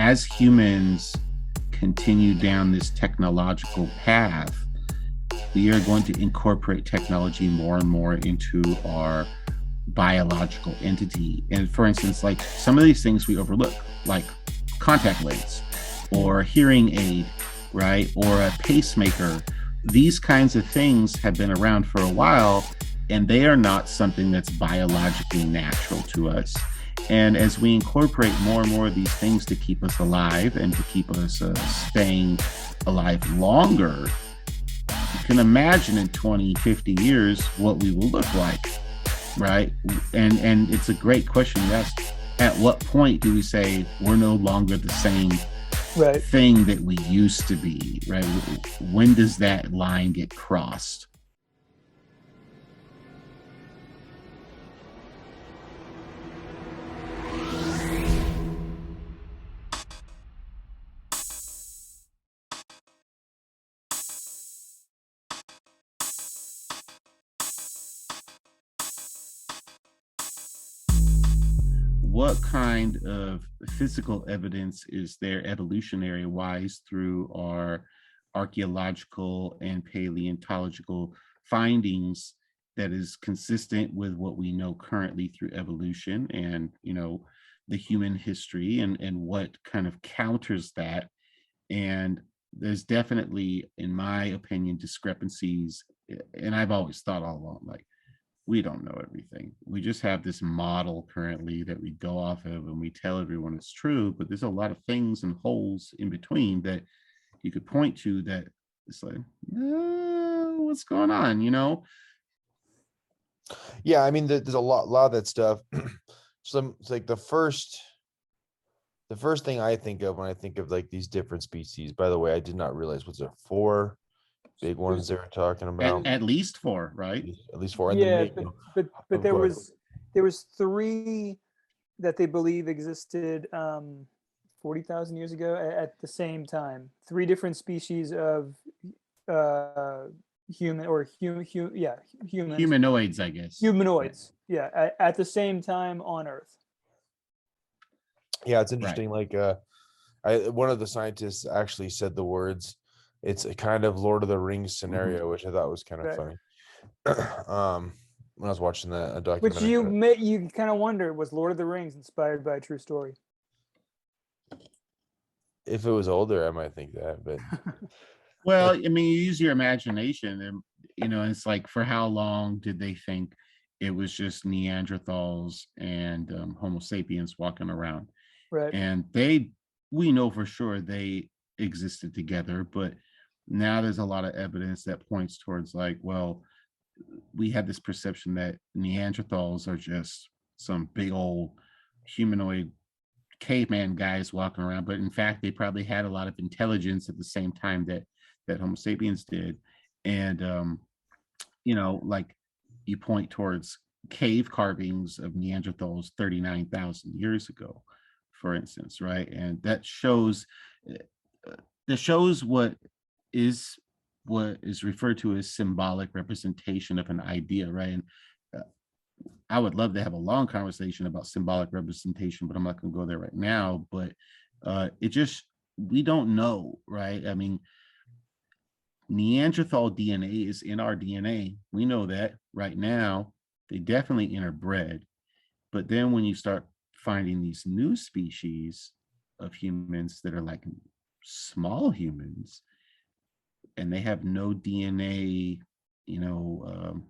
as humans continue down this technological path, we are going to incorporate technology more and more into our biological entity. And for instance, like some of these things we overlook, like contact lens or hearing aid, right? Or a pacemaker. These kinds of things have been around for a while, and they are not something that's biologically natural to us. And as we incorporate more and more of these things to keep us alive and to keep us staying alive longer, you can imagine in 20, 50 years what we will look like, right? And it's a great question to ask. At what point do we say we're no longer the same thing that we used to be, right? When does that line get crossed? What kind of physical evidence is there evolutionary wise through our archaeological and paleontological findings that is consistent with what we know currently through evolution and, you know, the human history, and what kind of counters that? And there's definitely, in my opinion, discrepancies. And I've always thought all along, like, we don't know everything. We just have this model currently that we go off of and we tell everyone it's true, but there's a lot of things and holes in between that you could point to that it's like, what's going on, you know? Yeah, I mean, there's a lot of that stuff. It's like the first thing I think of when I think of like these different species. By the way, I did not realize, was there 4 big ones they were talking about? At least 4, right? At least 4. And Yeah, then but there was 3 that they believe existed 40,000 years ago at the same time. 3 different species of human or humans. Humanoids, I guess. Humanoids, yeah, at the same time on Earth. Yeah, it's interesting. Right. Like, one of the scientists actually said the words, "It's a kind of Lord of the Rings scenario," which I thought was kind of funny. When I was watching that documentary. Which you kind of wonder, was Lord of the Rings inspired by a true story? If it was older, I might think that, but well, I mean, you use your imagination, and you know, it's like, for how long did they think it was just Neanderthals and Homo sapiens walking around? Right. And we know for sure they existed together, but now there's a lot of evidence that points towards, like, well, we had this perception that Neanderthals are just some big old humanoid caveman guys walking around, but in fact they probably had a lot of intelligence at the same time that Homo sapiens did. And you know, like, you point towards cave carvings of Neanderthals 39,000 years ago, for instance, right? And that shows what is referred to as symbolic representation of an idea, right? And I would love to have a long conversation about symbolic representation, but I'm not going to go there right now. But we don't know, right? I mean, Neanderthal DNA is in our DNA. We know that right now. They definitely interbred. But then when you start finding these new species of humans that are like small humans, and they have no DNA, you know,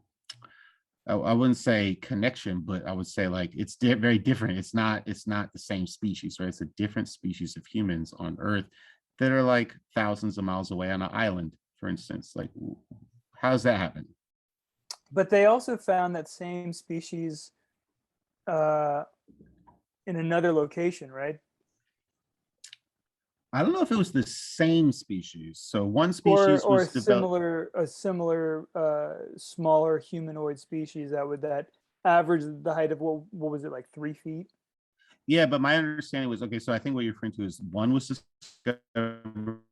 I wouldn't say connection, but I would say, like, it's very different. It's not the same species, right? It's a different species of humans on Earth that are like thousands of miles away on an island, for instance. Like, how does that happen? But they also found that same species in another location, right? I don't know if it was the same species. So one species or was a similar smaller humanoid species that average the height of what was it, like 3 feet? Yeah, but my understanding was, okay, so I think what you're referring to is one was discovered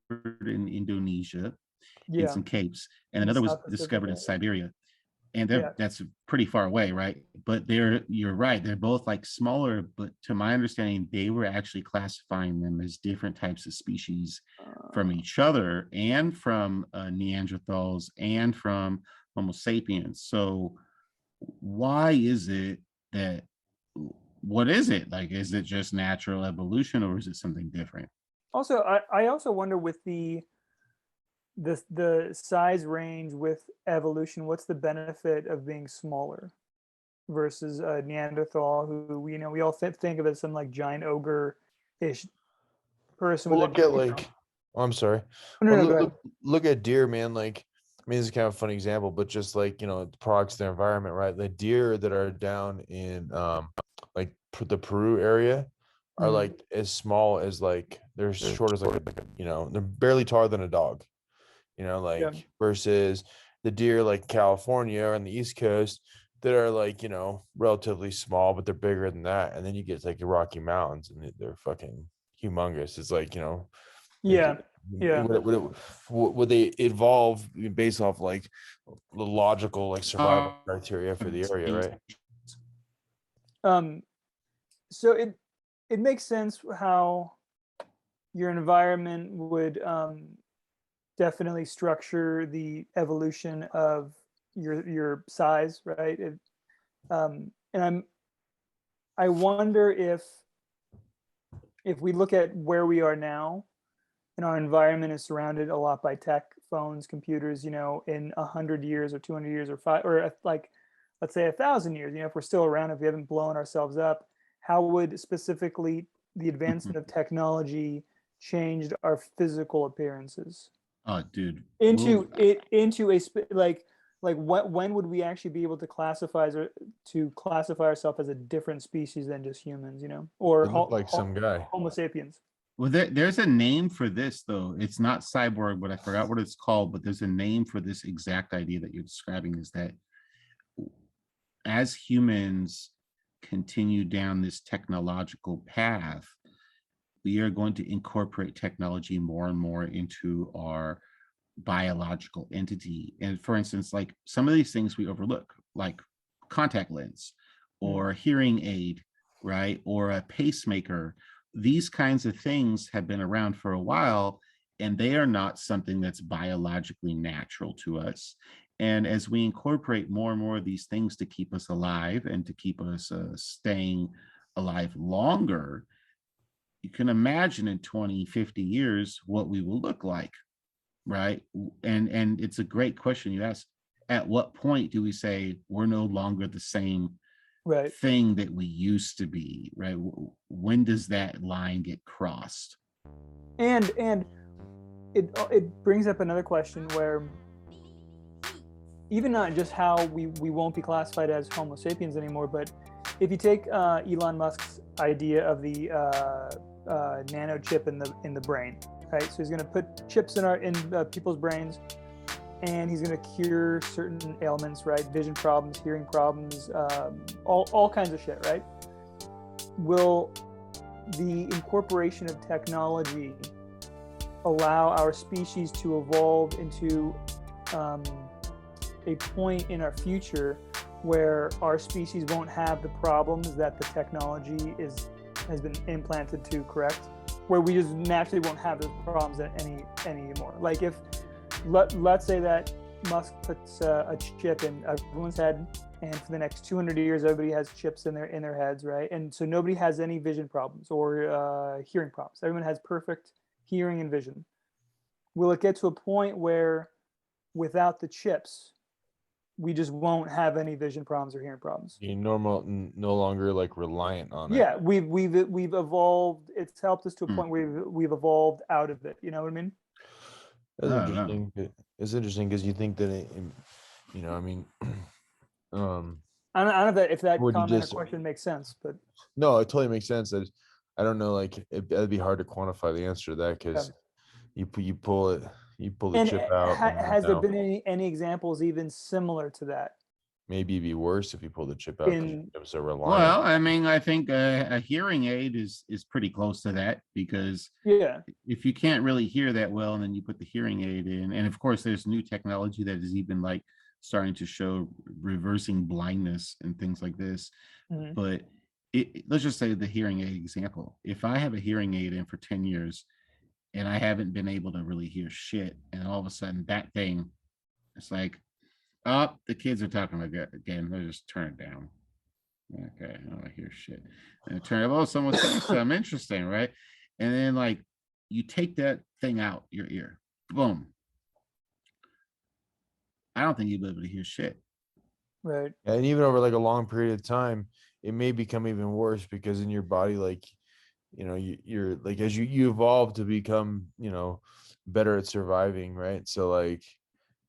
in Indonesia in some capes, and another was discovered in Siberia. and Yeah. that's pretty far away, right? But you're right, they're both like smaller, but to my understanding, they were actually classifying them as different types of species from each other and from Neanderthals and from Homo sapiens. So why is it that, what is it like? Is it just natural evolution or is it something different? Also, I also wonder with the size range with evolution, what's the benefit of being smaller versus a Neanderthal who we all think of as some like giant ogre-ish person Well, with look at like, oh, I'm sorry. no, Well, no, go ahead. look at deer, man. Like, I mean, this is kind of a funny example, but just like, the products of their environment, right? The deer that are down in like the Peru area are Mhm. like as small as like they're short as like they're barely taller than a dog. Yeah. Like versus the deer like California or on the East Coast that are like, relatively small, but they're bigger than that. And then you get to, like the Rocky Mountains and they're fucking humongous. It's like, like Yeah. Yeah. would they evolve based off like the logical like survival criteria for the area, right? So it makes sense how your environment would definitely structure the evolution of your size, right? And I wonder if we look at where we are now, and our environment is surrounded a lot by tech, phones, computers. In 100 years or 200 years or five or like, let's say 1,000 years. If we're still around, if we haven't blown ourselves up, how would specifically the advancement of technology changed our physical appearances? Oh, dude. Into like when would we actually be able to classify ourselves as a different species than just humans, or It looked like some guy. Homo sapiens? Well, there's a name for this though. It's not cyborg, but I forgot what it's called. But there's a name for this exact idea that you're describing. Is that as humans continue down this technological path, we are going to incorporate technology more and more into our biological entity. And for instance, like some of these things we overlook, like contact lens or hearing aid, right? Or a pacemaker. These kinds of things have been around for a while, and they are not something that's biologically natural to us. And as we incorporate more and more of these things to keep us alive and to keep us staying alive longer, you can imagine in 20, 50 years what we will look like, right? And it's a great question you ask. At what point do we say we're no longer the same Right. thing that we used to be, right? When does that line get crossed? And it brings up another question where even not just how we won't be classified as Homo sapiens anymore, but if you take Elon Musk's idea of the nano chip in the brain, right? So he's going to put chips in people's brains, and he's going to cure certain ailments, right? Vision problems, hearing problems, all kinds of shit, right? Will the incorporation of technology allow our species to evolve into a point in our future where our species won't have the problems that the technology has been implanted to correct, where we just naturally won't have those problems anymore? Like if let's say that Musk puts a chip in everyone's head, and for the next 200 years everybody has chips in their heads, right? And so nobody has any vision problems or hearing problems. Everyone has perfect hearing and vision. Will it get to a point where without the chips we just won't have any vision problems or hearing problems? You no longer like reliant on it. Yeah, we've evolved. It's helped us to a point where we've evolved out of it. You know what I mean? That's I don't know. interesting. It's interesting because you think that I mean, I don't know if that Would you comment or just- question makes sense, but no, it totally makes sense. I don't know, like it'd be hard to quantify the answer to that because you pull the and chip out. has there been any examples even similar to that? Maybe it'd be worse if you pull the chip out because In- it was so reliant. Well, I mean, I think a hearing aid is pretty close to that, because Yeah, if you can't really hear that well and then you put the hearing aid in, and of course there's new technology that is even like starting to show reversing blindness and things like this. Mhm. But let's just say the hearing aid example. If I have a hearing aid in for 10 years and I haven't been able to really hear shit, and all of a sudden that thing, it's like, oh, the kids are talking again. Let's just turn it down. Okay, I don't hear shit. And turn it, oh, someone's saying something interesting, right? And then like you take that thing out your ear, boom. I don't think you'll be able to hear shit. Right. And even over like a long period of time, it may become even worse because in your body, like, you know, you're like, as you evolve to become, you know, better at surviving, right? So like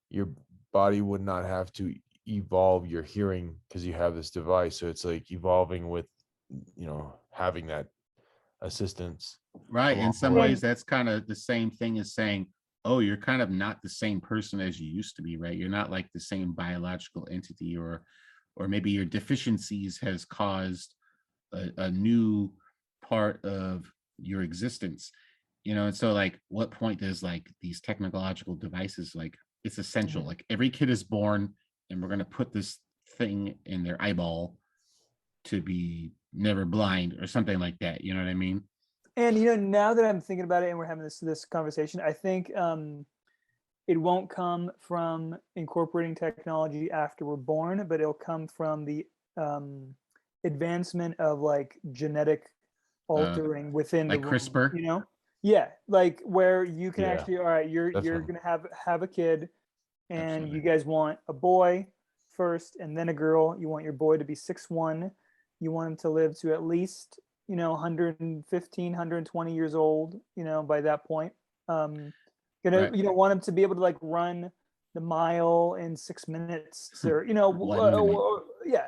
your body would not have to evolve your hearing because you have this device. So it's like evolving with, you know, having that assistance. Right. In along the some way. ways, that's kind of the same thing as saying, oh, you're kind of not the same person as you used to be, right? You're not like the same biological entity, or maybe your deficiencies has caused a new part of your existence, you know. And so like what point does like these technological devices, like it's essential, like every kid is born and we're going to put this thing in their eyeball to be never blind or something like that, you know what I mean? And you know, now that I'm thinking about it, and we're having this conversation, I think it won't come from incorporating technology after we're born, but it'll come from the advancement of like genetic altering within like the womb, CRISPR. you know? Yeah, like where you can Yeah, actually, all right, you're definitely. gonna have a kid, and Absolutely. you guys want a boy first and then a girl. You want your boy to be 6'1". You want him to live to at least, you know, 115, 120 years old, you know, by that point. Right. You don't want him to be able to like run the mile in 6 minutes, or, you know, 1 minute. yeah.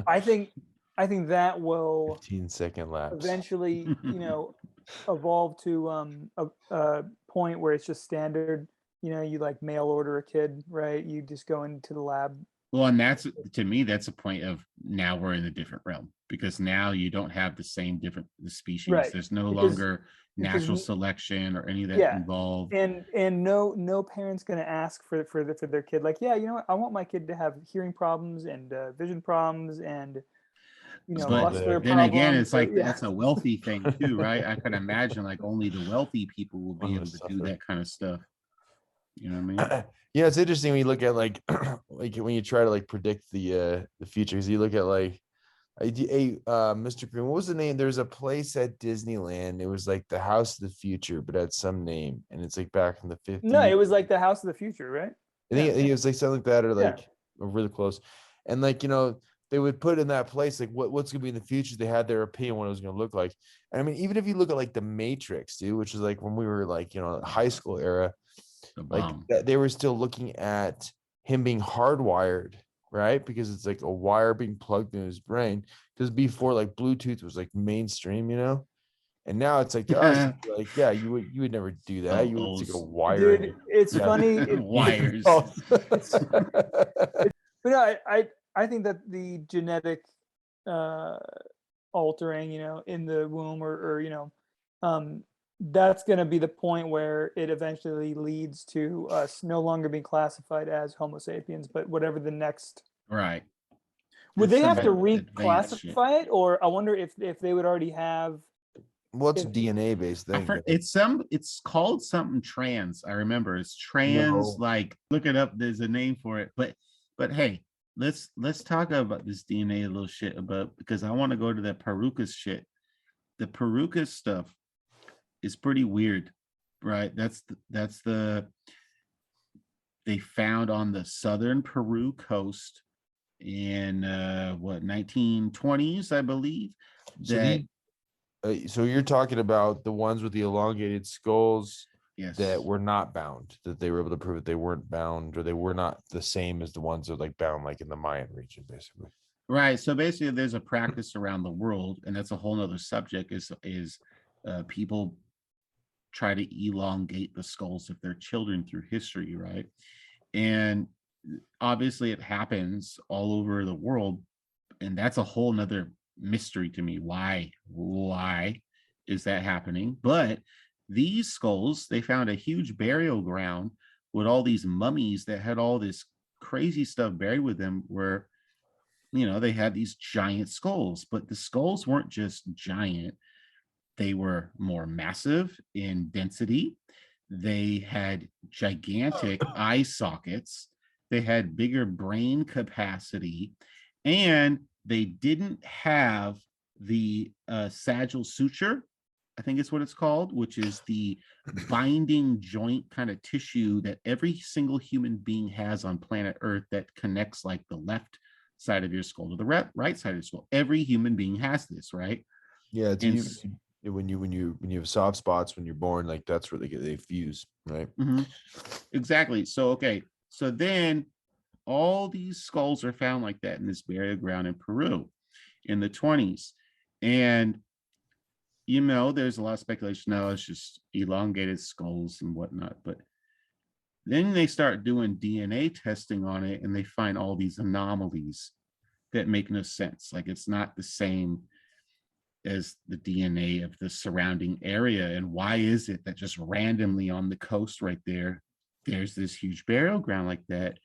I think that will 15-second lapse. eventually, you know, evolve to a point where it's just standard. You know, you like mail order a kid, right? You just go into the lab. Well, and that's, to me, that's a point of now we're in a different realm, because now you don't have the same different the species. Right. There's no Because- longer natural selection or any of that Yeah. involved. And no parent's going to ask for their kid, like, yeah, you know what, I want my kid to have hearing problems and vision problems and, you know, But muscular then again, problems. it's like yeah. that's a wealthy thing too, right? I could imagine like only the wealthy people will be I'm able gonna to do suffer. that kind of stuff. You know what I mean? Yeah, it's interesting when you look at like like when you try to like predict the future. 'Cause you look at like Mr. Green, what was the name? There's a place at Disneyland. It was like the House of the Future, but had some name, and it's like back in the 50s. No, it was like the House of the Future, right? I think it was like something like that, or Yeah. like really close. And like, you know, they would put in that place like what's gonna be in the future. They had their opinion what it was gonna look like. And I mean, even if you look at like the Matrix, dude, which is like when we were like, you know, high school era, The like bomb. they were still looking at him being hardwired, right? Because it's like a wire being plugged in his brain. Because before, like Bluetooth was like mainstream, you know, and now it's like to us, it's like, yeah, you would never do that. So You would old. stick a wire in Dude, your- it's Yeah. funny. Wires. But no, I think that the genetic altering, you know, in the womb, or you know, that's going to be the point where it eventually leads to us no longer being classified as Homo sapiens, but whatever the next. Right. Would It's they have some to advanced shit. reclassify it, or I wonder if they would already have. What's If- DNA based thing? It's called something trans. I remember it's trans. No. Like look it up. There's a name for it. But hey, let's talk about this DNA a little shit about, because I want to go to that Perukas shit. The Perukas stuff is pretty weird, right? They found on the southern Peru coast in 1920s, I believe. So you're talking about the ones with the elongated skulls Yes. that were not bound, that they were able to prove that they weren't bound, or they were not the same as the ones that are like bound, like in the Mayan region, basically. Right. So basically, there's a practice around the world, and that's a whole nother subject. Is people try to elongate the skulls of their children through history, right? And obviously, it happens all over the world, and that's a whole nother mystery to me. Why is that happening? But these skulls, they found a huge burial ground with all these mummies that had all this crazy stuff buried with them, where they had these giant skulls, but the skulls weren't just giant. They were more massive in density. They had gigantic eye sockets. They had bigger brain capacity, and they didn't have the sagittal suture, I think it's what it's called, which is the binding joint kind of tissue that every single human being has on planet Earth that connects like the left side of your skull to the right side of your skull. Every human being has this, right? Yeah, it's And when you have soft spots when you're born, like that's where they fuse, right? Exactly. So okay, so then all these skulls are found like that in this burial ground in Peru in the 20s. And there's a lot of speculation now it's just elongated skulls and whatnot, but then they start doing DNA testing on it and they find all these anomalies that make no sense. Like it's not the same as the DNA of the surrounding area. And why is it that just randomly on the coast right there, there's this huge burial ground like that?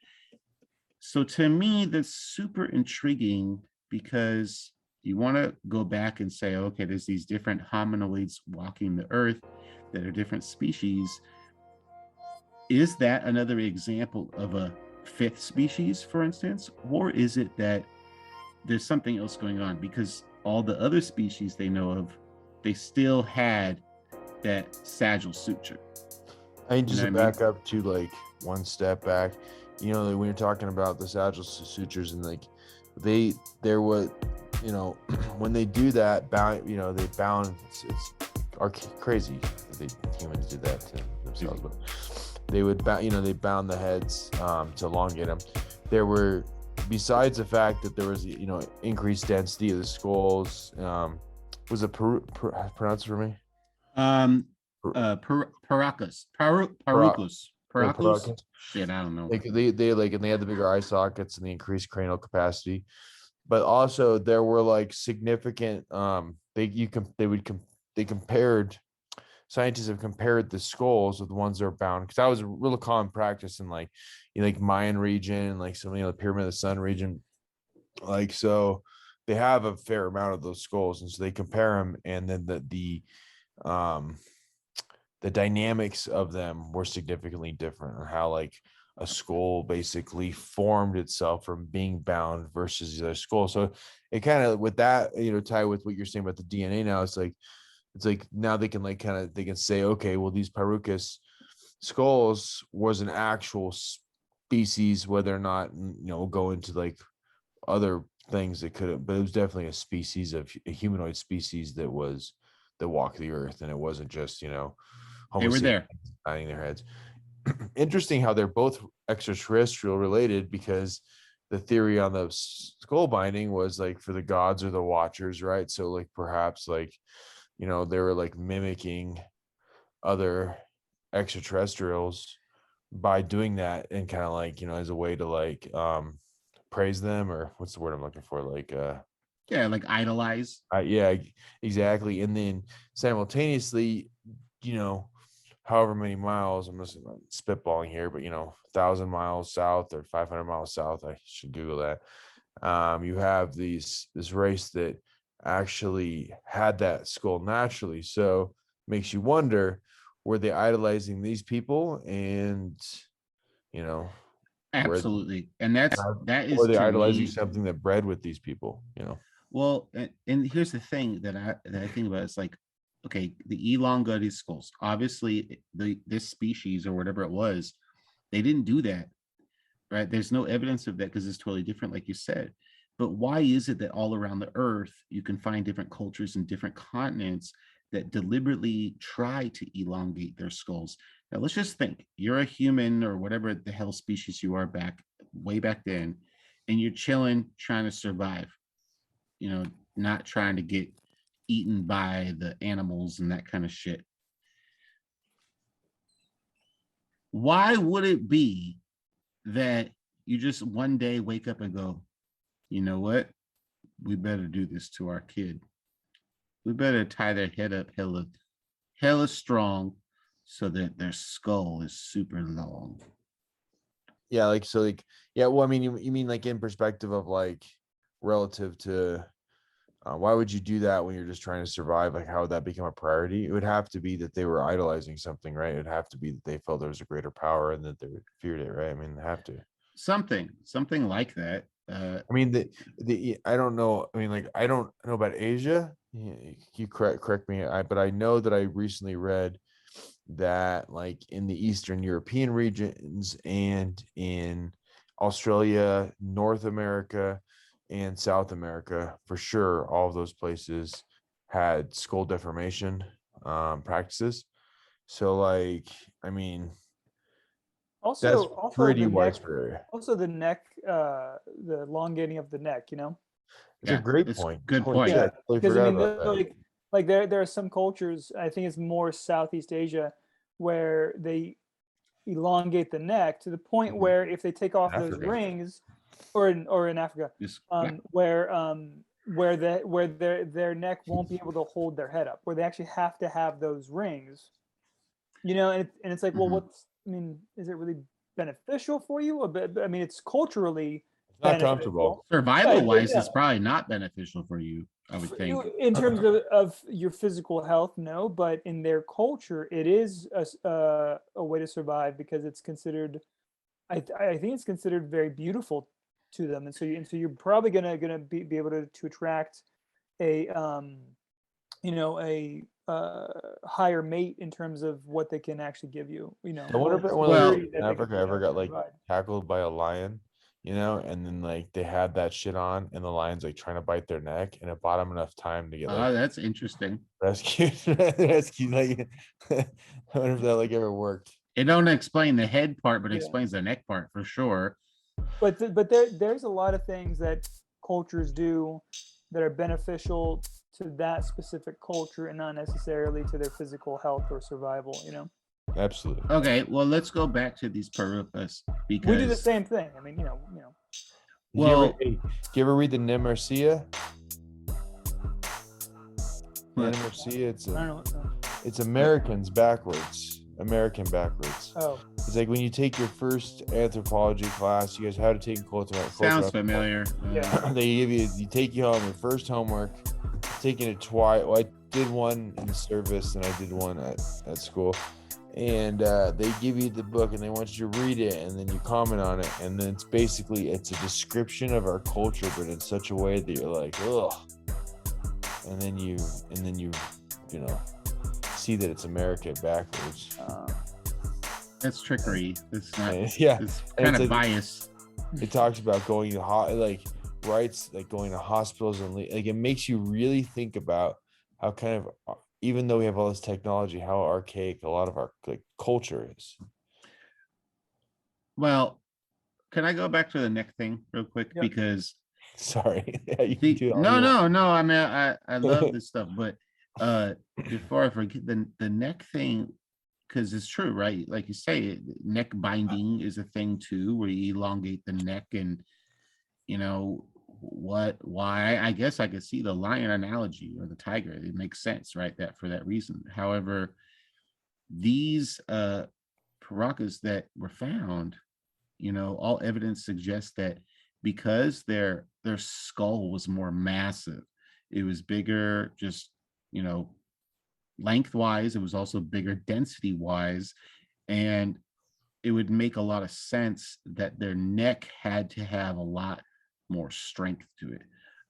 So to me, that's super intriguing because you want to go back and say, okay, there's these different hominoids walking the earth that are different species. Is that another example of a fifth species, for instance? Or is it that there's something else going on? Because all the other species they know of, they still had that sagittal suture. I mean, just to back up to like one step back, like when you're talking about the sagittal sutures and like they're what, when they do that, they bound, it's crazy that humans did that to themselves, but they would they bound the heads to elongate them. There were, besides the fact that there was increased density of the skulls, was it pronounce it for me? Paracus. Shit, I don't know. Like they had the bigger eye sockets and the increased cranial capacity, but also there were like significant they compared, scientists have compared the skulls with the ones that are bound, because that was a real common practice in like Mayan region, like some the Pyramid of the Sun region, like, so they have a fair amount of those skulls, and so they compare them, and then the dynamics of them were significantly different, or how like a skull basically formed itself from being bound versus the other skull. So it kind of, with that, tie with what you're saying about the DNA now, it's like now they can they can say, okay, well, these Parucus skulls was an actual species, whether or not, we'll go into like other things that could have, but it was definitely a species of a humanoid species that walked the earth, and it wasn't just, they were there hiding their heads. Interesting how they're both extraterrestrial related, because the theory on the skull binding was like for the gods or the watchers, right? So like perhaps like, they were like mimicking other extraterrestrials by doing that, and kind of like, as a way to like praise them, or what's the word I'm looking for, like yeah, like idolize. Yeah, exactly. And then simultaneously, however many miles, I'm just spitballing here, but 1,000 miles south or 500 miles south, I should Google that. You have this race that actually had that skull naturally. So makes you wonder, were they idolizing these people? And absolutely. And that is, or they idolizing something that bred with these people, Well, and here's the thing that I think about. It's like, okay, the elongated skulls, obviously this species or whatever it was, they didn't do that, right? There's no evidence of that because it's totally different, like you said. But why is it that all around the earth you can find different cultures and different continents that deliberately try to elongate their skulls? Now let's just think, you're a human or whatever the hell species you are way back then, and you're chilling, trying to survive, not trying to get eaten by the animals and that kind of shit. Why would it be that you just one day wake up and go, you know what? We better do this to our kid. We better tie their head up hella strong so that their skull is super long. Yeah, like so, like yeah. Well, I mean, you mean like in perspective of like relative to why would you do that when you're just trying to survive? Like, how would that become a priority? It would have to be that they were idolizing something, right? It would have to be that they felt there was a greater power and that they feared it, right? I mean, they have to. Something like that. I mean, the I don't know. I mean, like, I don't know about Asia. You correct me. But I know that I recently read that, like, in the Eastern European regions and in Australia, North America, and South America, for sure, all of those places had skull deformation practices. So, like, I mean, that's Also pretty the neck, widespread. also the neck, the elongating of the neck. It's a Yeah, great it's point. good Holy point. shit, I Yeah, totally because I forgot mean, about that. like there are some cultures. I think it's more Southeast Asia where they elongate the neck to the point Mhm. where if they take off those Africa. rings, or in Africa, It's where their neck won't be able to hold their head up, where they actually have to have those rings. And it's like, well, Mhm. I mean, is it really beneficial for you? I mean, it's culturally It's not beneficial. comfortable. survival wise, Yeah, it's probably not beneficial for you, I would think. in terms of your physical health, no, but in their culture, it is a way to survive because it's considered. I think it's considered very beautiful to them, and so you're probably gonna be able to attract a a higher mate in terms of what they can actually give you. I wonder if The one of those Well, security in that they can Africa ever got like provide. tackled by a lion, and then like they had that shit on, and the lion's like trying to bite their neck, and it bought them enough time to get like that's interesting. rescued. Rescued. Like, I wonder if that like ever worked. It don't explain the head part, but Yeah. explains the neck part for sure. But there's a lot of things that cultures do that are beneficial to that specific culture and not necessarily to their physical health or survival. Absolutely. Okay, well, let's go back to these Perupas We do the because, same thing. I mean, well, Do you ever read the Nemercia? What? Nemercia, I don't know. it's Americans backwards. American backwards. Oh, It's like when you take your first anthropology class, you guys how to take cultural. sounds familiar. Yeah. They give you take you home your first homework. Taking it twice. Well, I did one in the service and I did one at school. And they give you the book and they want you to read it and then you comment on it. And then it's a description of our culture, but in such a way that you're like, ugh. And then you see that it's America backwards. That's trickery. It's not. Yeah. It's And kind it's of like- bias. It talks about going to rights, like going to hospitals and like it makes you really think about how kind of even though we have all this technology, how archaic a lot of our like culture is. Well, can I go back to the neck thing real quick? Yep. Because Sorry. Yeah, you can do it all no, you want. no. I mean, I love this stuff, but before I forget the neck thing, because it's true, right? Like you say, neck binding is a thing too, where you elongate the neck, and why? I guess I could see the lion analogy or the tiger. It makes sense, right? That for that reason. However, these paracas that were found, all evidence suggests that because their skull was more massive, it was bigger, just lengthwise, it was also bigger density wise, and it would make a lot of sense that their neck had to have a lot more strength to it.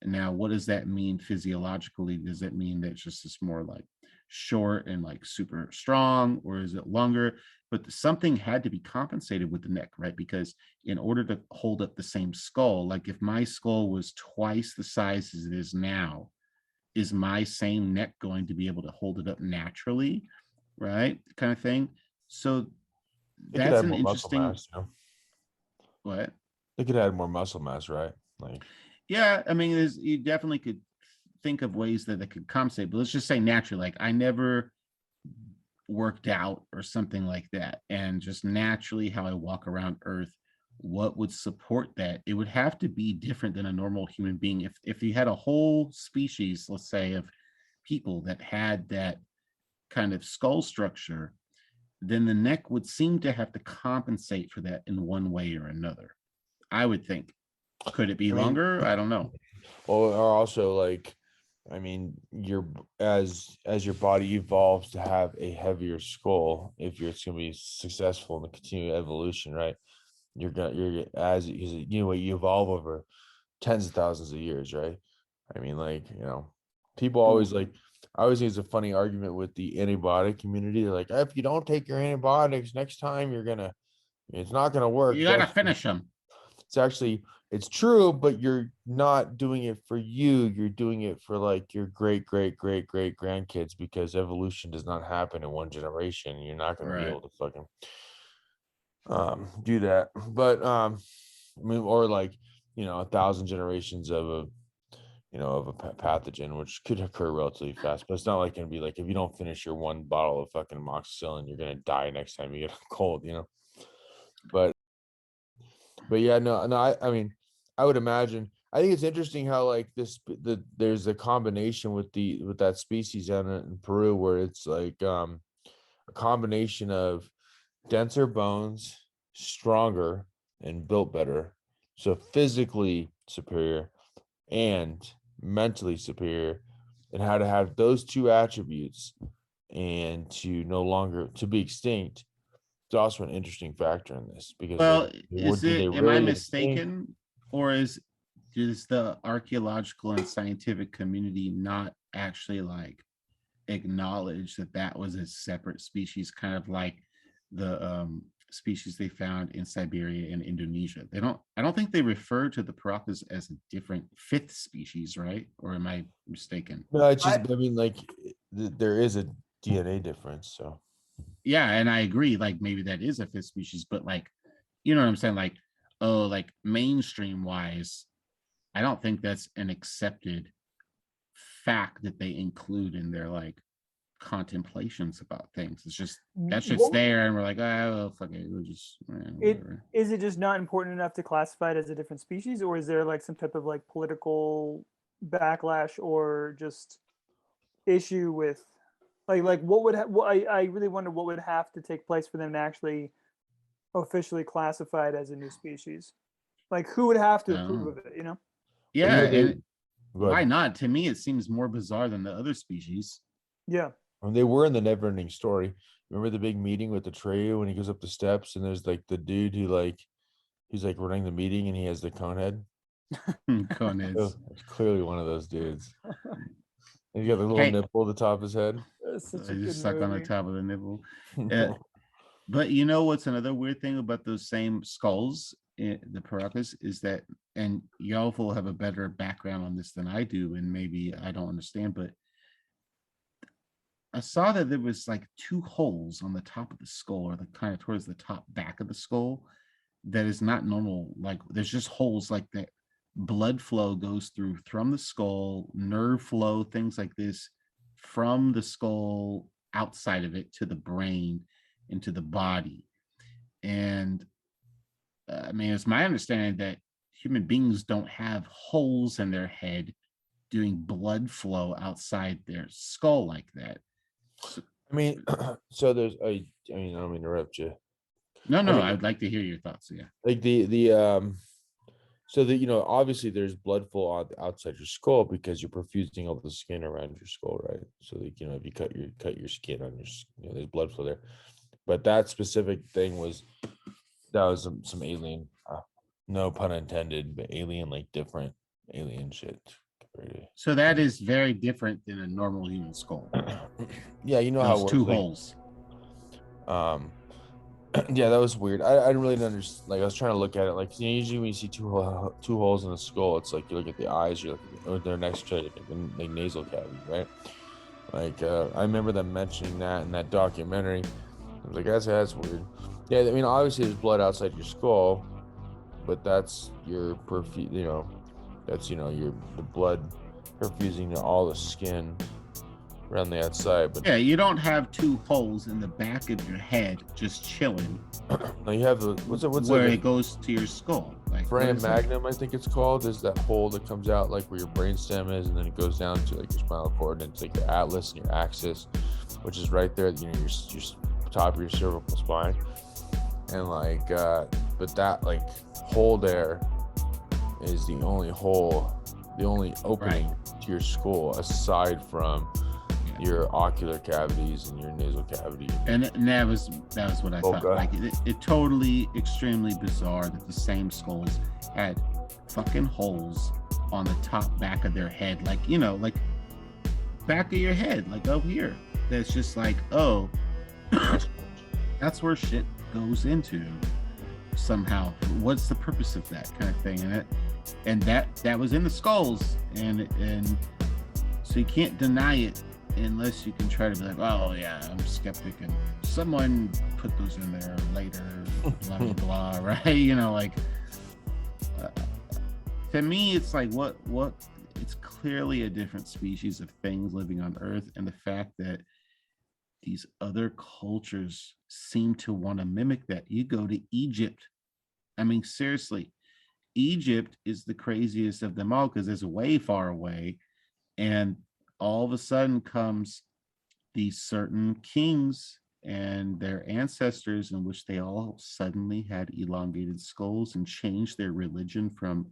And now, what does that mean physiologically? Does that mean that it's more like short and like super strong, or is it longer? But something had to be compensated with the neck, right? Because in order to hold up the same skull, like if my skull was twice the size as it is now, is my same neck going to be able to hold it up naturally, right? Kind of thing. So They could that's add an more muscle interesting mass, what. They could add more muscle mass, right? Like Yeah, I mean, you definitely could think of ways that they could compensate, but let's just say naturally. Like I never worked out or something like that, and just naturally how I walk around Earth, what would support that? It would have to be different than a normal human being. If you had a whole species, let's say, of people that had that kind of skull structure, then the neck would seem to have to compensate for that in one way or another. I would think. Could it be longer? I don't know. Or also like, I mean, as your body evolves to have a heavier skull, if it's going to be successful in the continued evolution, right? You evolve over tens of thousands of years, right? I mean, like, people always like, I always think it's a funny argument with the antibiotic community. They're like, if you don't take your antibiotics next time, it's not gonna work. You gotta finish them. It's true, but you're not doing it for you. You're doing it for like your great grandkids, because evolution does not happen in one generation. You're not gonna be able to fucking do that. But I mean, or like 1,000 generations of a pathogen, which could occur relatively fast. But it's not like gonna be like, if you don't finish your one bottle of fucking amoxicillin, you're gonna die next time you get a cold. But yeah, no. I mean, I would imagine. I think it's interesting how like there's a combination with that species in Peru, where it's like a combination of denser bones, stronger, and built better, so physically superior and mentally superior, and how to have those two attributes and to be extinct. It's also an interesting factor in this, because am I mistaken, or does the archaeological and scientific community not actually like acknowledge that was a separate species, kind of like the species they found in Siberia and Indonesia? I don't think they refer to the Paracas as a different fifth species, right? Or am I mistaken? No, it's just, I mean, like, there is a DNA difference, so. Yeah, and I agree, like maybe that is a fifth species, but like, you know what I'm saying? Like, like mainstream wise, I don't think that's an accepted fact that they include in their like contemplations about things. It's just that shit's there, and we're like, oh, fuck it, we'll just. Is it just not important enough to classify it as a different species, or is there like some type of like political backlash or just issue with, like what I really wonder what would have to take place for them to actually officially classify it as a new species? Like, who would have to approve of it? Yeah, and why not? To me, it seems more bizarre than the other species. Yeah. When they were in the Never-Ending Story, remember the big meeting with the Atreyu when he goes up the steps, and there's like the dude who he's like running the meeting, and he has the cone head. Cone heads. It's clearly one of those dudes. And he got the little nipple at the top of his head. Just stuck on the top of the nipple. But you know what's another weird thing about those same skulls, the Paracas, is that, and y'all will have a better background on this than I do, and maybe I don't understand, but I saw that there was like two holes on the top of the skull, or the kind of towards the top back of the skull, that is not normal. Like, there's just holes like that. Blood flow goes through from the skull, nerve flow, things like this, from the skull outside of it to the brain, into the body. And I mean, it's my understanding that human beings don't have holes in their head doing blood flow outside their skull like that. So, I mean, so there's I mean, I don't mean to interrupt you. No, I'd like to hear your thoughts. Yeah. Like so that, obviously there's blood flow outside your skull because you're perfusing all the skin around your skull, right? So that, if you cut your skin on your, there's blood flow there. But that specific thing was some alien, no pun intended, but alien, like different alien shit. So that is very different than a normal human skull. Yeah, how it works, two holes. Yeah, that was weird. I didn't really understand. Like, I was trying to look at it. Like, usually when you see two holes in the skull, it's like you look at the eyes, they're next to the nasal cavity, right? Like, I remember them mentioning that in that documentary. I was like, that's weird. Yeah, I mean, obviously there's blood outside your skull, but that's your that's the blood perfusing to all the skin around the outside. But yeah, you don't have two holes in the back of your head just chilling. No, you have where it goes to your skull. Like foramen magnum, I think it's called. There's that hole that comes out like where your brainstem is, and then it goes down to like your spinal cord, and it's like your atlas and your axis, which is right there. Your top of your cervical spine, and like but that like hole there is the only opening to your skull aside from your ocular cavities and your nasal cavity. And that was what I thought. Like it totally extremely bizarre that the same skulls had fucking holes on the top back of their head, like, you know, like back of your head, like up here. That's just like, oh, that's where shit goes into somehow. What's the purpose of that kind of thing? And that was in the skulls, and so you can't deny it unless you can try to be like, oh yeah, I'm skeptic and someone put those in there later, blah blah blah, right? You know, like to me, it's like what it's clearly a different species of things living on Earth, and the fact that these other cultures seem to want to mimic that. You go to Egypt. I mean, seriously, Egypt is the craziest of them all because it's way far away. And all of a sudden comes these certain kings and their ancestors, in which they all suddenly had elongated skulls and changed their religion from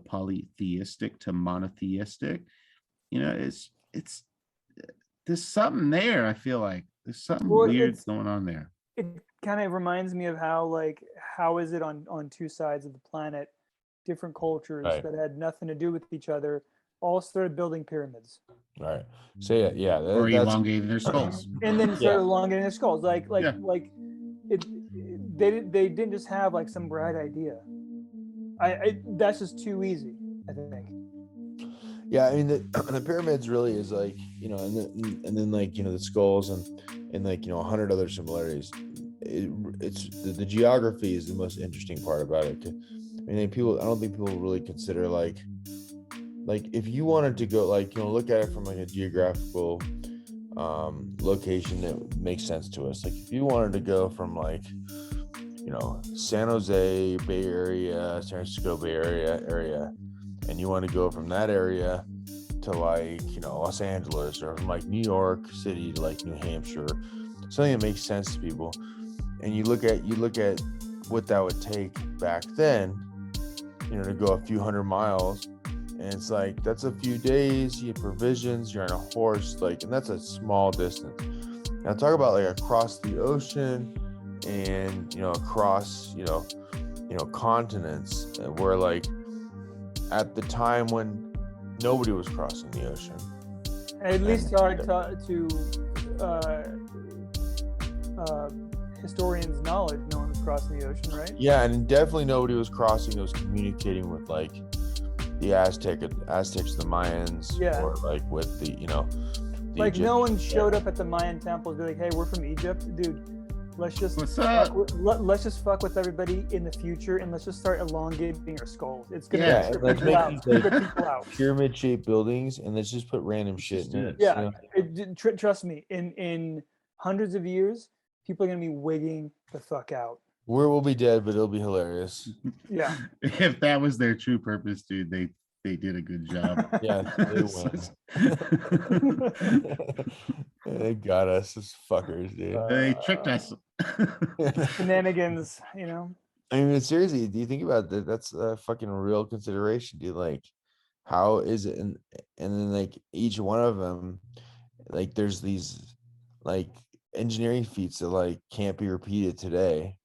polytheistic to monotheistic. You know, it's there's something there. I feel like there's something weird going on there. It kind of reminds me of how is it on two sides of the planet, different cultures that had nothing to do with each other all started building pyramids. Right. So yeah, or elongating their skulls. And then started elongating their skulls. Like they didn't just have like some bright idea. I that's just too easy, I think. Yeah, I mean the pyramids really is like, you know, and then like, you know, the skulls and like, you know, 100 other similarities. It's the geography is the most interesting part about it. I mean, I don't think people really consider like if you wanted to go, like, you know, look at it from like a geographical location that makes sense to us. Like if you wanted to go from like, you know, San Jose Bay Area, San Francisco Bay Area, and you want to go from that area to like, you know, Los Angeles, or from like New York City to like New Hampshire, something that makes sense to people, and you look at what that would take back then, you know, to go a few hundred miles, and it's like that's a few days, you have provisions, you're on a horse, like, and that's a small distance. Now talk about like across the ocean, and, you know, across, you know, continents, where like at the time when nobody was crossing the ocean, at least to historians' knowledge, no one was crossing the ocean, right? Yeah, and definitely nobody was crossing. It was communicating with like the Aztecs, the Mayans, or like with the, you know, the like Egyptians. No one showed up at the Mayan temples, be like, "Hey, we're from Egypt, dude. Let's just let's just fuck with everybody in the future, and let's just start elongating our skulls. It's gonna let's make people out. Pyramid-shaped buildings, and let's just put random shit in it. Yeah, trust me. In hundreds of years, people are gonna be wigging the fuck out. We'll be dead, but it'll be hilarious. Yeah. If that was their true purpose, dude, they did a good job. Yeah, they win. They got us, as fuckers, dude. They tricked us. Shenanigans, you know. I mean, seriously, do you think about that? That's a fucking real consideration, dude. Like, how is it? And then like each one of them, like there's these like engineering feats that like can't be repeated today.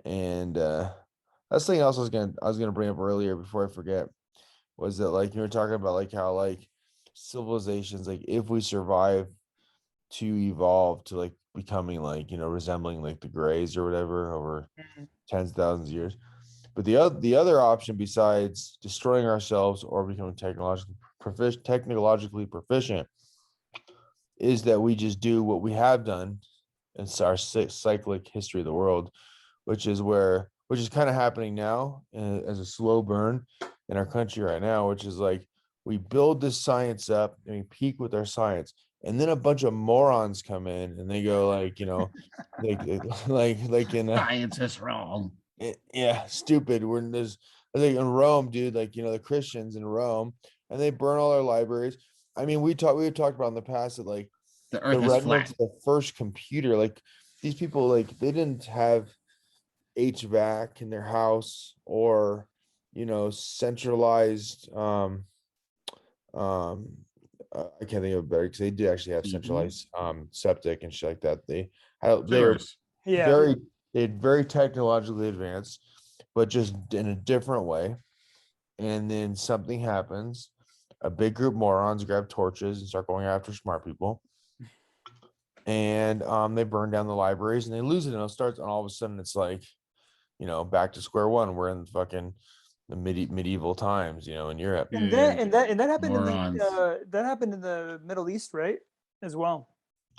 And that's the thing else I was gonna bring up earlier before I forget, was that like you were talking about like how like civilizations, like if we survive to evolve to like becoming like, you know, resembling like the Greys or whatever over tens of thousands of years, but the other option besides destroying ourselves or becoming technologically proficient is that we just do what we have done in our cyclic history of the world, which is kind of happening now as a slow burn in our country right now, which is like we build this science up and we peak with our science, and then a bunch of morons come in and they go like, you know, like in science is wrong. Yeah, stupid. We're in this, like in Rome, dude, like, you know, the Christians in Rome, and they burn all our libraries. I mean, we talked about in the past that like The the Earth is remnants flat. of the first computer. Like these people, like they didn't have HVAC in their house or centralized um I can't think of it better because they did actually have Mhm. centralized septic and shit like that. They were Sewers. Yeah. very they had very technologically advanced, but just in a different way. And then something happens. A big group of morons grab torches and start going after smart people. And they burn down the libraries and they lose it. And it starts, and all of a sudden it's like, back to square one. We're in fucking the medieval times, in Europe. And Dude, that happened in morons. the Middle East, right? As well.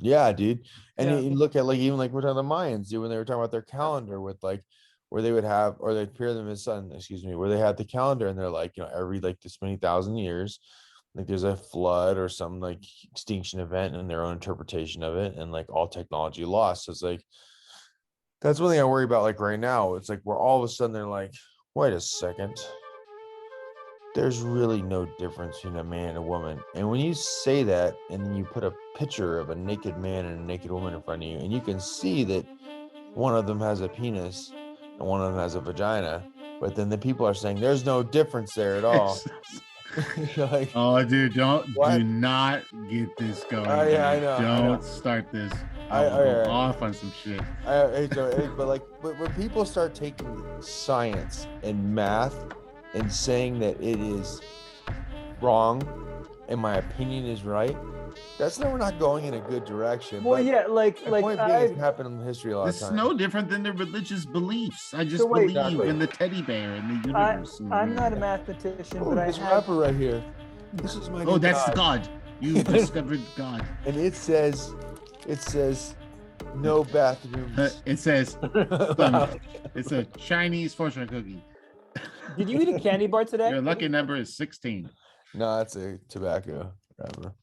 Yeah, dude. And Yeah. you look at like even like we're talking the Mayans, dude, when they were talking about their calendar with like where they would have or they pair them as sun, excuse me, where they had the calendar and they're like, every like this many thousand years, like there's a flood or some like extinction event and their own interpretation of it, and like all technology lost. So it's like that's one thing I worry about like right now. It's like we're all of a sudden they're like, wait a second. There's really no difference between a man and a woman. And when you say that, and then you put a picture of a naked man and a naked woman in front of you, and you can see that one of them has a penis and one of them has a vagina, but then the people are saying there's no difference there at all. You're like, Oh, dude, do what? not get this going, Oh, yeah, I dude. know, I know. Don't start this. I will go off on some shit. But when people start taking science and math and saying that it is wrong and my opinion is right, that's never not going in a good direction. Well, But yeah, my point being, it's happened in history a lot of This is times. no different than the religious beliefs. I just So wait. believe Exactly. in the teddy bear and the I universe. I'm not a mathematician, Oh, but I this have. rapper right here. This is my Oh, new that's god. God. You discovered God. And it says no bathrooms. It says it's a Chinese fortune cookie. Did you eat a candy bar today? Your lucky number is 16. No, that's a tobacco rapper.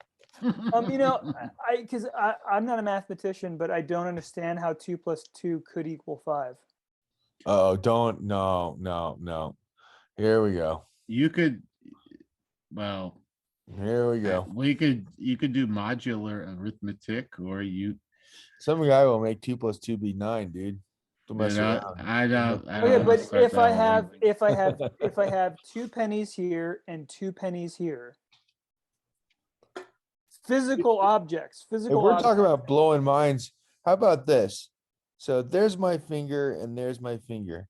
Because I'm not a mathematician, but I don't understand how 2 + 2 could equal 5. Oh, don't no. Here we go. You could, well, Here we go. you could do modular arithmetic, or Some guy will make 2 + 2 be 9, dude. Don't mess around. I don't Okay, wanna but start if that I whole thing. have 2 pennies here and 2 pennies here, physical objects, If we're talking about blowing minds, how about this? So there's my finger and there's my finger.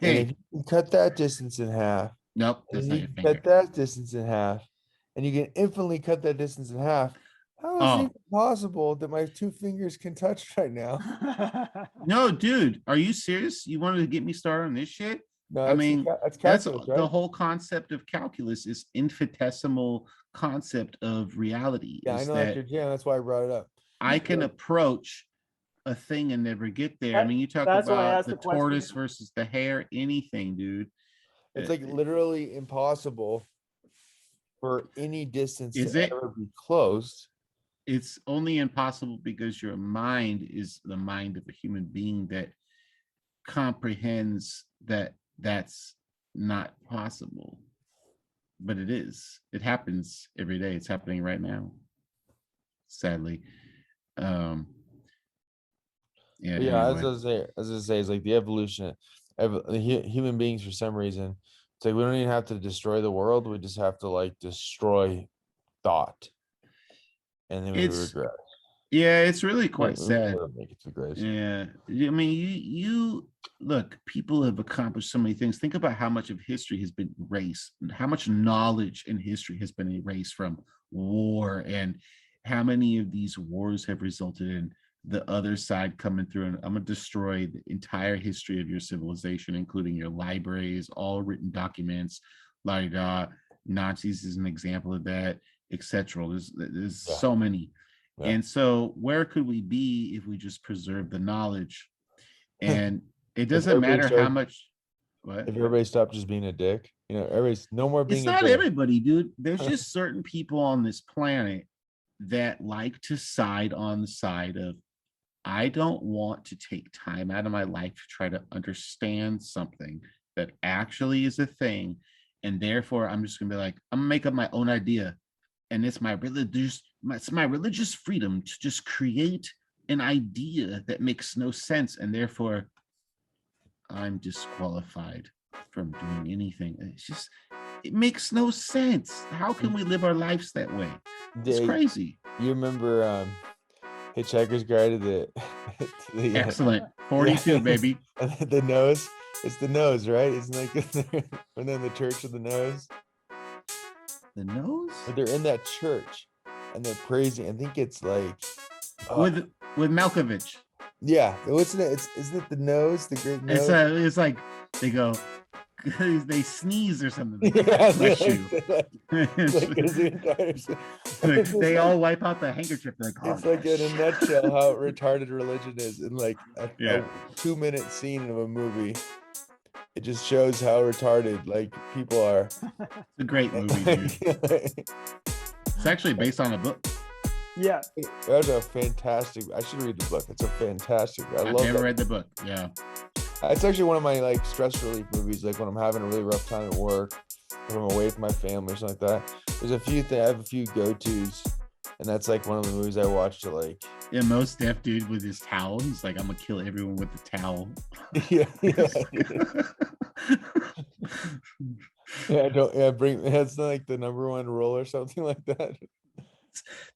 And if Hey, you can cut that distance in half, nope, and that's then not you your can finger. cut that distance in half, and you can infinitely cut that distance in half, how is it Oh, even possible that my 2 fingers can touch right now? no, dude, are you serious? You wanted to get me started on this shit? No, I mean, that's that's calculus, the right? whole concept of calculus is infinitesimal concept of reality. Yeah, I Is know that's that your jam. That's why I brought it up. I can But approach a thing and never get there. I mean, you talk That's why I about asked the the question. tortoise versus the hare, anything, dude. it's like literally impossible for any distance Is to it? ever be closed. It's only impossible because your mind is the mind of a human being that comprehends that that's not possible. But it is. It happens every day. It's happening right now. Sadly. Um yeah, But yeah, anyway. as I say, it's like the evolution of human beings for some reason. It's like we don't even have to destroy the world. We just have to like destroy thought, and then we It's regret. yeah, it's really quite We sad. will make it to the graves. Yeah, I mean, you look. People have accomplished so many things. Think about how much of history has been erased, and how much knowledge in history has been erased from war, and how many of these wars have resulted in the other side coming through and I'm gonna destroy the entire history of your civilization, including your libraries, all written documents. Like Nazis is an example of that, etc. There's Yeah. so many. Yeah. And so where could we be if we just preserve the knowledge? And it doesn't matter how much what If everybody stopped just being a dick, everybody's no more being it's a not dick. everybody, dude. There's just certain people on this planet that like to side on the side of I don't want to take time out of my life to try to understand something that actually is a thing. And therefore I'm just gonna be like, I'm gonna make up my own idea. And it's my it's my religious freedom to just create an idea that makes no sense, and therefore I'm disqualified from doing anything. It's just, it makes no sense. How can we live our lives that way? It's crazy. You remember Hitchhiker's Guide to the, to the Excellent. 42, baby. The nose. It's the nose, right? It's like when they're in the church of the nose. The nose? But they're in that church and they're praising. I think it's like with Malkovich. Yeah. What's it? Isn't it the nose? The great nose? It's like they go, they sneeze or something. Bless you. They all wipe out the handkerchief. Like, oh, it's like in a nutshell how retarded religion is in like a 2-minute scene of a movie. It just shows how retarded like people are. It's a great movie, dude. It's actually based on a book. Yeah. That's a fantastic. I should read the book. It's a fantastic. I've never read the book. Yeah. It's actually one of my like stress relief movies. Like when I'm having a really rough time at work, if I'm away from my family or something like that. There's a few things. I have a few go-tos, and that's like one of the movies I watch to like. Yeah, most deaf dude with his towel. He's like, I'm gonna kill everyone with the towel. Yeah. Bring. That's like the number one rule or something like that.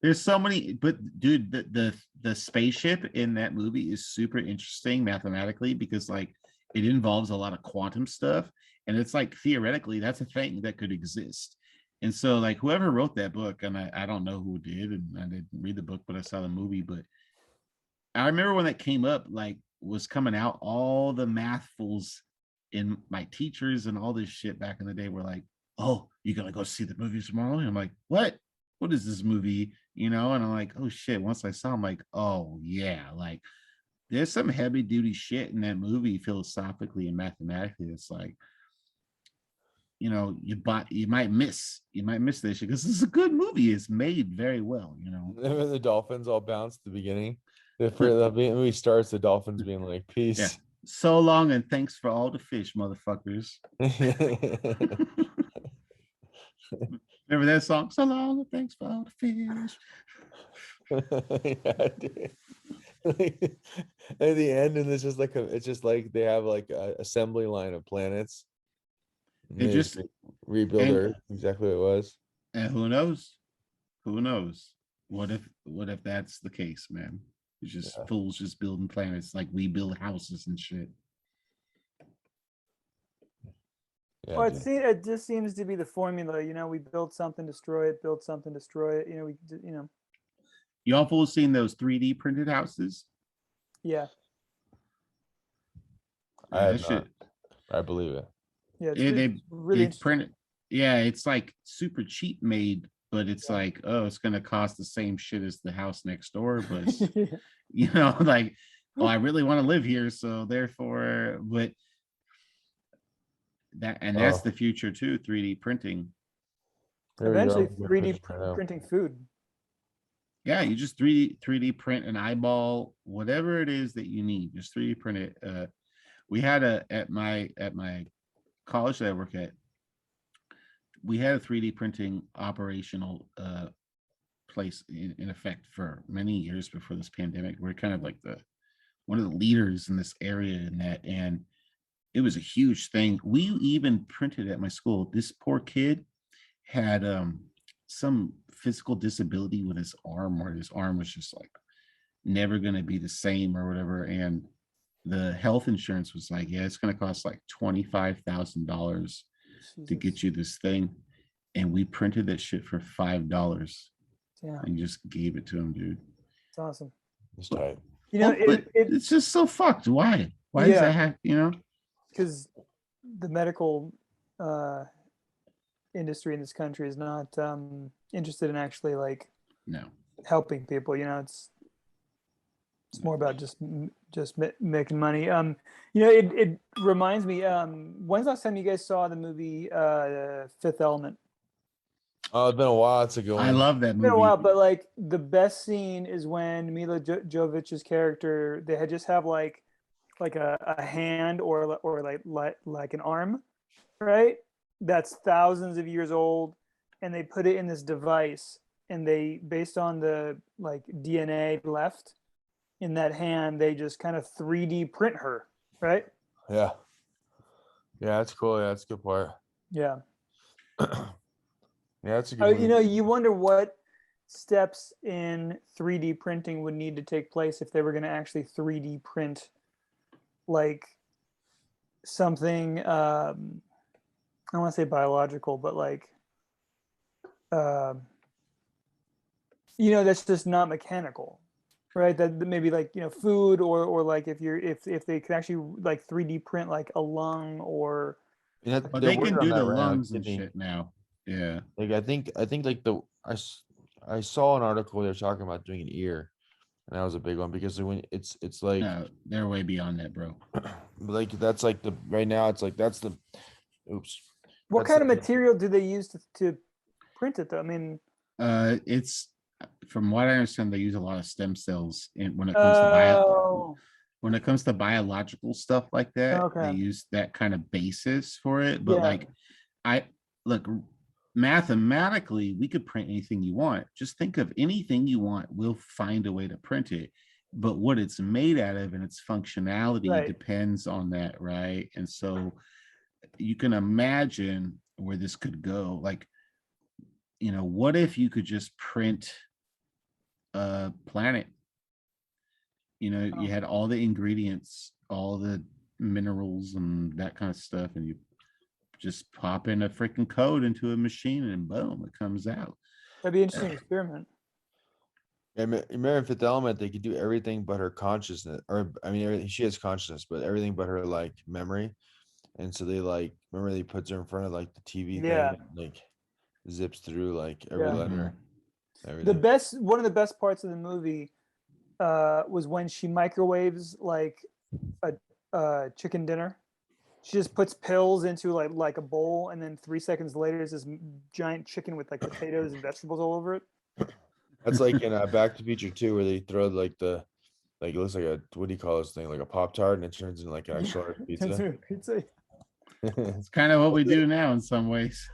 There's so many, but dude, the spaceship in that movie is super interesting mathematically because like it involves a lot of quantum stuff, and it's like theoretically that's a thing that could exist. And so like whoever wrote that book, and I don't know who did, and I didn't read the book, but I saw the movie. But I remember when that came up, like was coming out, all the math fools in my teachers and all this shit back in the day were like, oh, you gonna go see the movie tomorrow? And I'm like, what is this movie? You know, and I'm like, oh shit. Once I saw, I'm like, oh yeah, like there's some heavy duty shit in that movie philosophically and mathematically. It's like, you know, you might miss this shit because this is a good movie. It's made very well, you know. Remember the dolphins all bounce at the beginning? The movie starts, the dolphins being like, peace. Yeah. So long and thanks for all the fish, motherfuckers. Remember that song? So long and thanks for all the fish. Yeah, dude. At the end, and it's just like they have like a assembly line of planets. They just rebuild Earth exactly what it was. And who knows? What if that's the case, man? It's just fools just building planets like we build houses and shit. Yeah, well, it just seems to be the formula. You know, we build something, destroy it, build something, destroy it. You know, Y'all fools seen those 3D printed houses? Yeah. I believe it. Yeah, they really print. Yeah, it's like super cheap made, but it's like, oh, it's gonna cost the same shit as the house next door. But you know, like, oh, I really want to live here, so therefore, but that's the future too. 3D printing. Eventually, 3D printing food. Yeah, you just 3D print an eyeball, whatever it is that you need. Just 3D print it. We had at my college that I work at, we had a 3D printing operational place in effect for many years before this pandemic. We're kind of like one of the leaders in this area in that, and it was a huge thing. We even printed at my school. This poor kid had some physical disability with his arm, where his arm was just like never going to be the same or whatever. And the health insurance was like, yeah, it's going to cost like $25,000 to get you this thing. And we printed that shit for $5. Yeah. And just gave it to him, dude. It's awesome. It's tight. You know, it's just so fucked. Why does that have, you know? Because the medical industry in this country is not interested in actually like helping people. You know, it's more about just making money. You know, it reminds me. When's the last time you guys saw the movie Fifth Element? Oh, it's been a while. It's a good one. I love that movie. It's been a while, but like the best scene is when Mila Jovovich's character, they had just have like a hand or like an arm, right? That's thousands of years old, and they put it in this device, and they, based on the like DNA left in that hand, they just kind of 3D print her, right? Yeah. Yeah, that's cool. Yeah, that's a good part. Yeah. Yeah, that's a good You movie. know, you wonder what steps in 3D printing would need to take place if they were going to actually 3D print like something, I don't want to say biological, but like, you know, that's just not mechanical, right? That maybe like, you know, food, or like if they could actually like 3D print like a lung or Yeah, But they're they can working on do the that right now, lungs and kidney. shit now. Yeah. Like I think like I saw an article they were talking about doing an ear, and that was a big one because when it's like No, they're way beyond that, bro. like that's like the right now it's like that's the oops. what That's kind of the- material do they use to print it though? I mean, It's from what I understand, they use a lot of stem cells in when it comes to bio. oh, When it comes to biological stuff like that, they okay, use that kind of basis for it. But yeah, like, I look mathematically, we could print anything you want. Just think of anything you want. We'll find a way to print it. But what it's made out of and its functionality right. depends on that, right? And so you can imagine where this could go. Like, you know, what if you could just print a planet? You know, you Oh. had all the ingredients, all the minerals and that kind of stuff, and you just pop in a freaking code into a machine and boom, it comes out. That'd be an interesting experiment. Remember in Fifth Element, they could do everything but her consciousness, or I mean, everything, she has consciousness, but everything but her like memory. And so they like remember they puts her in front of like the TV Yeah. thing, and, like zips through like every Yeah. letter, The everything. one of the best parts of the movie was when she microwaves like a chicken dinner. She just puts pills into like a bowl, and then 3 seconds later is this giant chicken with like potatoes and vegetables all over it. That's like in Back to the Future 2, where they throw like the like it looks like a what do you call this thing, like a Pop-Tart, and it turns into like an actual large pizza. Pizza. It's kind of what we do now in some ways.